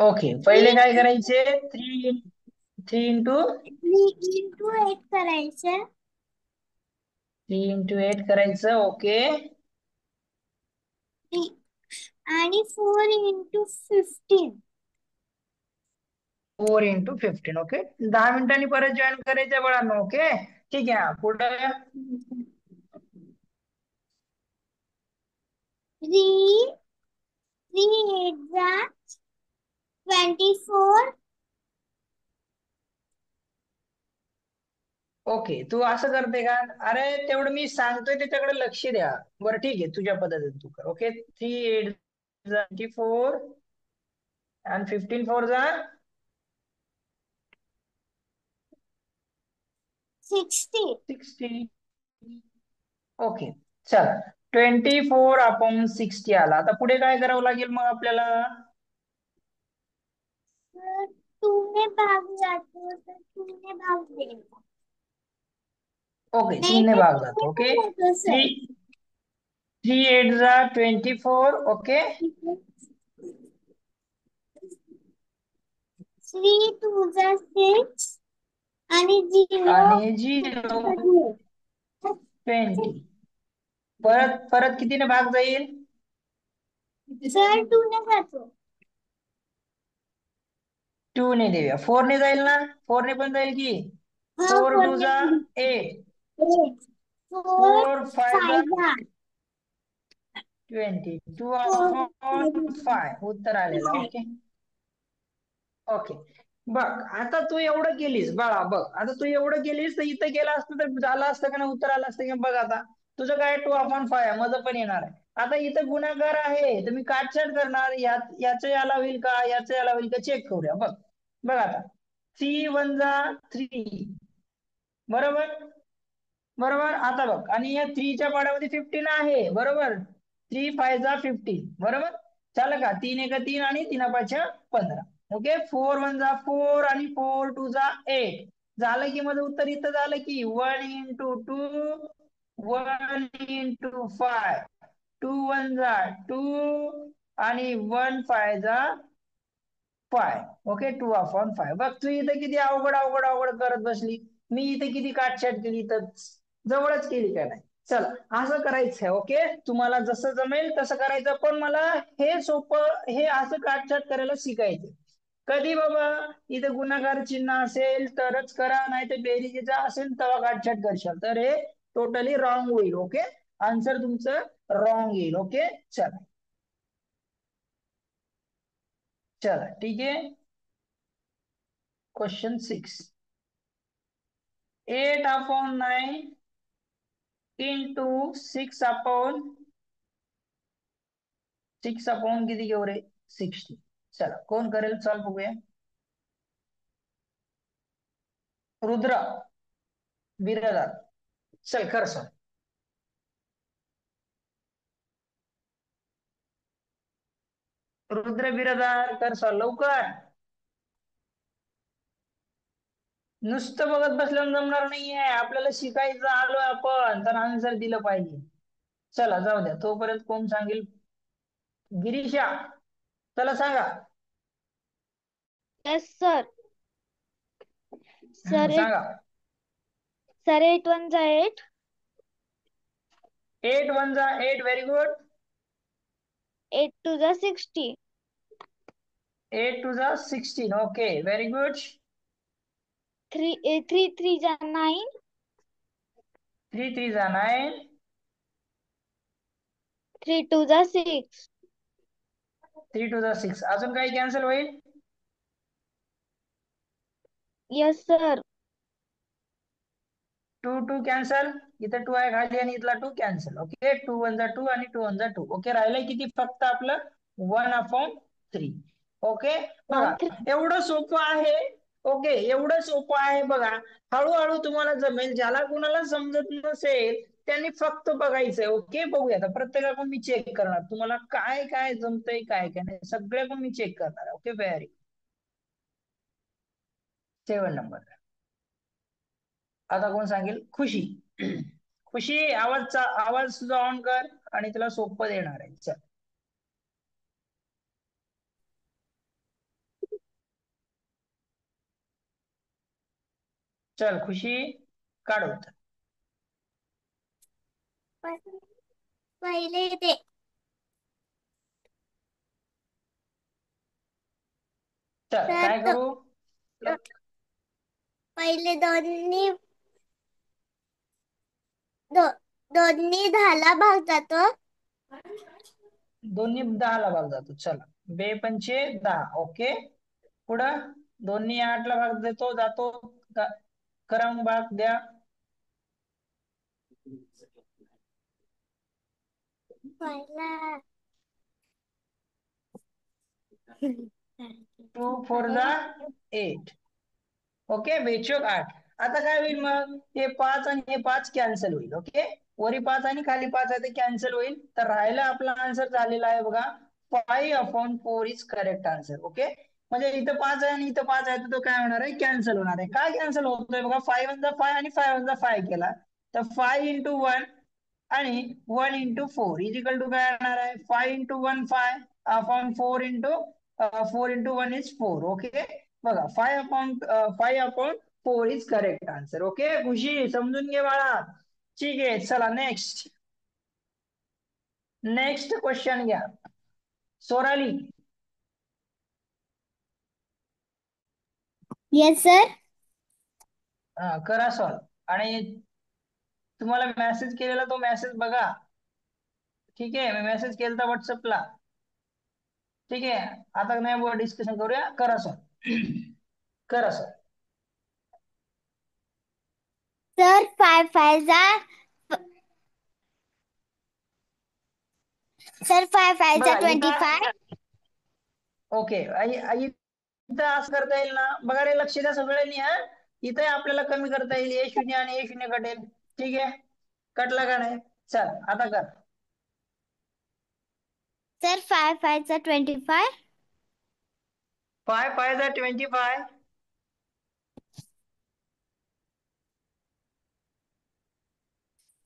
Okay, पहिले काय करायचे? 3 into 8 करायचं. 3 into 8 करायचं. ओके. आणि 4 into 15. 4 into 15. ओके, 10 मिनिटांनी परत जॉईन करायचं बाळांनो. ओके, ठीक आहे. पुढे 3 3 8 24. ओके, तू असं करते का? अरे तेवढं मी सांगतोय त्याच्याकडे लक्ष द्या. बरं ठीक आहे, तुझ्या पद्धतीने तू कर. ओके, 3 8 24 आणि 15 4 जा 60. 60. ओके, चल. 24/60 आला. आता पुढे काय करावं लागेल मग आपल्याला? 2 ने भाग जातो तर 2 ने भाग द्यायचा. ओके, नाही 2 ने तर भाग 2 ने जातो. पण ओके, जातो थ्री सर. 3 8 जा 24. ओके, 3 2 6 आणि 0 आणि 0 20. परत परत कितीने भाग जाईल? सर 2 ने जातो. 2 ने देऊया. 4 ने जाईल ना? 4 ने पण जाईल की. हा 4 2 4 जा ने 8. 4 4 5 जा 5 जा 20. 2 4 अपॉन 5 उत्तर आलेलं. 5. ओके. ओके, बघ आता तू एवढं केलीस बाळा. बघ आता तू एवढं केलीस तर इथं गेला असतं तर झालं असतं का नाही? उत्तर आलं असतं की? बघ आता तुझं काय 2/5 माझं पण येणार आहे. आता इथं गुणाकार आहे तर मी काटछाट करणार. याचं याला होईल का? याचं याला होईल का? चेक करूया. बघ बघ आता 3 1 जा 3. बरोबर बरोबर. आता बघ, आणि या 3च्या पाड्यामध्ये 15 आहे. बरोबर, 3 5 जा 15. बरोबर, झालं का? 3 1 3 आणि 3 5 15. ओके, 4 1 जा 4 आणि 4 2 जा 8. झालं की माझं उत्तर इथं झालं की 1 into 2 1 into 5. 2 1 जा 2 आणि 1 5 जा 5. ओके, 2/5. बघ तू इथं किती अवघड अवघड अवघड करत बसली. मी इथे किती काटछाट केली तर जवळच केली का नाही? चला, असं करायचंय. ओके, तुम्हाला जसं जमेल तसं करायचं, पण मला हे सोपं, हे असं काटछाट करायला शिकायचं. कधी बाबा इथे गुणाकार चिन्ह असेल तरच करा, नाही तर बेरीजचा असेल तेव्हा काटछाट करशाल तर हे टोटली रॉंग होईल. ओके, आन्सर तुमचं रॉंग येईल. ओके, चला चला ठीक आहे. क्वेश्चन 6. 8/9 into 6/6 किती घेऊ रे? 60. चला, कोण करेल? चल बघूया. रुद्र बिरादार, चल कर सर. रुद्र बिरादार कर सर लवकर. नुसतं बघत बसल्यावर जमणार नाहीये. आपल्याला शिकायचं आलोय आपण तर आन्सर दिलं पाहिजे. चला जाऊ द्या, तोपर्यंत कोण सांगेल? गिरीशा, चला सांगा. Yes sir. सर एट सांगा. सर 8 1 जा 8. 8 1 जा 8. Very good. 8 2 जा 60. 8 2 जा 16. Okay, very good. 3 3 जा 9. 3 3 जा 9. 3 2 जा 6. 3 2 जा 6. अजून काही कॅन्सल होईल? Yes sir. 2 2 कॅन्सल. इथं 2 आहे खाली आणि इथला 2 कॅन्सल. ओके, 2 1 जा 2 आणि 2 1 जा 2. ओके, राहिलंय किती फक्त आपलं? 1/3. ओके, बघा 1 3. एवढं सोपं आहे. ओके, एवढं सोपं आहे बघा. हळूहळू तुम्हाला जमेल. ज्याला कोणाला समजत नसेल त्यांनी फक्त बघायचंय. ओके, बघूया आता प्रत्येकाकडून मी चेक करणार तुम्हाला काय काय जमतंय काय काय नाही. सगळ्याकडून मी चेक करणार. Okay, very 7 number. आता कोण सांगेल? खुशी. खुशी, आवाज तुझा ऑन कर. आणि तुला सोपं देणार आहे. चल चल खुशी काढ उत्तर. पहिले ते चल काय तर करू? पहिले दोन्ही 10ला भाग जातो. दोन्ही 10ला भाग जातो. चला 2×5 = 10. ओके पुढं दोन्ही 8ला भाग देतो जातो. करा मग भाग द्या. पहिला 2×4 = 8. ओके बेचोक 8. आता काय होईल मग हे 5 आणि हे 5 कॅन्सल होईल. ओके वरी 5 आणि खाली 5 आहे ते कॅन्सल होईल. तर राहिला आपला आन्सर झालेला आहे बघा 5/4 इज करेक्ट आन्सर. ओके म्हणजे इथं 5 आहे आणि इथं 5 आहे तर तो काय होणार आहे कॅन्सल होणार आहे. काय कॅन्सल होतोय बघा 5 1 5 आणि 5 1 5 केला तर 5 × 1 आणि 1 × 4 = काय येणार आहे 5 × 1 5/4 4 × 1 = 4. ओके बघा 5/4 इज करेक्ट आन्सर. ओके खुशी समजून घे बाळा. ठीक आहे चला नेक्स्ट क्वेश्चन घ्या सोराली. Yes sir. करा सॉल्व आणि तुम्हाला मेसेज केलेला तो मेसेज बघा. ठीक आहे मी मेसेज केलता व्हॉट्सअपला. ठीक आहे आता नाही डिस्कशन करूया. करा सॉल्व करा सॉल्व. सर 5 5 बघा 25. ओके इथं असं करता येईल ना बघा रे लक्ष द्या सगळ्यांनी. इथे आपल्याला कमी करता येईल A0 आणि A0 कटेल. ठीक आहे कटला का नाही. चल आता कर. सर 5 5 25. 5 5 = 25.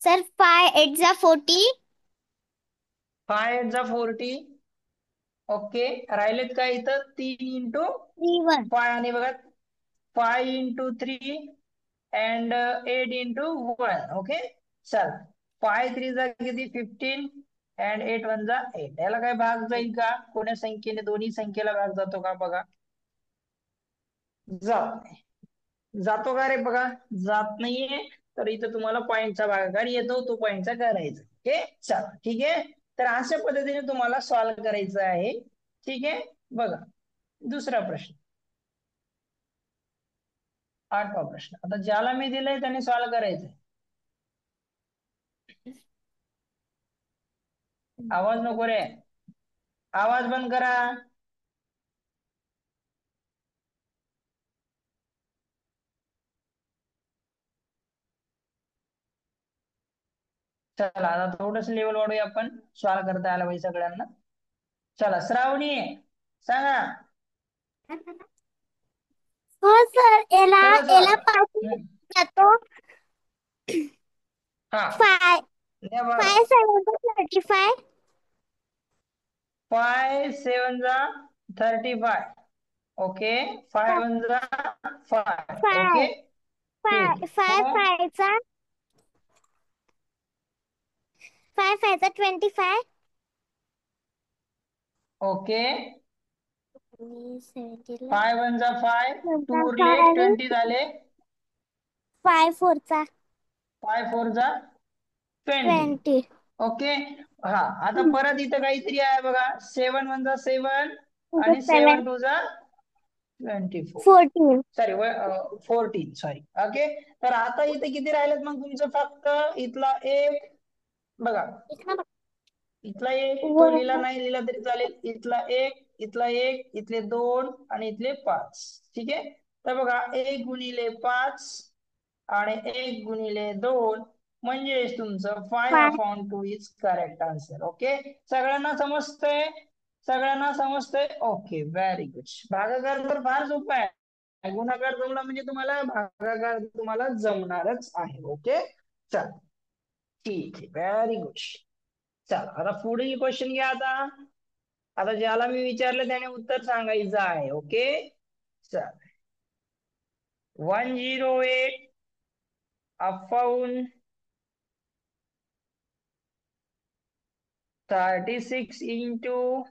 सर 5 8 40. 5 8 40. ओके राहिलेत काय इथं 3 × 3 1. 5 आणि बघा 5 × 3 and 8 × 1. ओके चल 5 3 = किती 15 and 8 1 = 8. याला काय भाग जाईल का कोण्या संख्येने दोन्ही संख्येला भाग जातो का बघा. जातो का रे बघा जात नाहीये तर इथं तुम्हाला पॉईंटचा भागाकार येतो तो पॉईंटचा करायचा. ओके चला ठीक आहे तर अशा पद्धतीने तुम्हाला सॉल्व्ह करायचं आहे. ठीक आहे बघा दुसरा प्रश्न 8वा प्रश्न. आता ज्याला मी दिलंय त्याने सॉल्व्ह करायचंय. आवाज नको रे आवाज बंद करा. चला आता थोडस लेवल वाढूया आपण. सॉल्व्ह करता आला पाहिजे सगळ्यांना. चला श्रावणी सांगा. हो सर याला खरं याला सांग. 5 जातो. हा 5 द्या बघा 5 7 35. 5 7 = 35. ओके 5 1 = 5. ओके 5 ठीक 5 आहे 5 हो 5 25. ओके 70 5 1 = 5 2 उरले 5 आणि 20 झाले. 5 4 5 4 = 20. 20. ओके हा आता परत इथं काहीतरी आहे बघा 7 1 = 7 आणि 7 7 2 = 24. 14. Sorry 14 sorry. ओके तर आता इथे किती राहिलेत मग तुमचं फक्त इथला एक बघा इथला एक तो लिहिला नाही लिहिला तरी चालेल. इथला एक इथला एक इथले 2 आणि इथले 5. ठीक आहे तर बघा 1 × 5 आणि 1 × 2 म्हणजे तुमचं 5/2 इज करेक्ट आन्सर. ओके सगळ्यांना समजतंय. Okay very good. भागाकार तर फार सोपा आहे. गुणाकार जमला म्हणजे तुम्हाला भागाकार तुम्हाला जमणारच आहे. ओके चल ठीक आहे व्हेरी गुड. चल आता पुढील क्वेश्चन घ्या आता. आता ज्याला मी विचारलं त्याने उत्तर सांगायचं आहे. ओके चल. 108 upon 36 into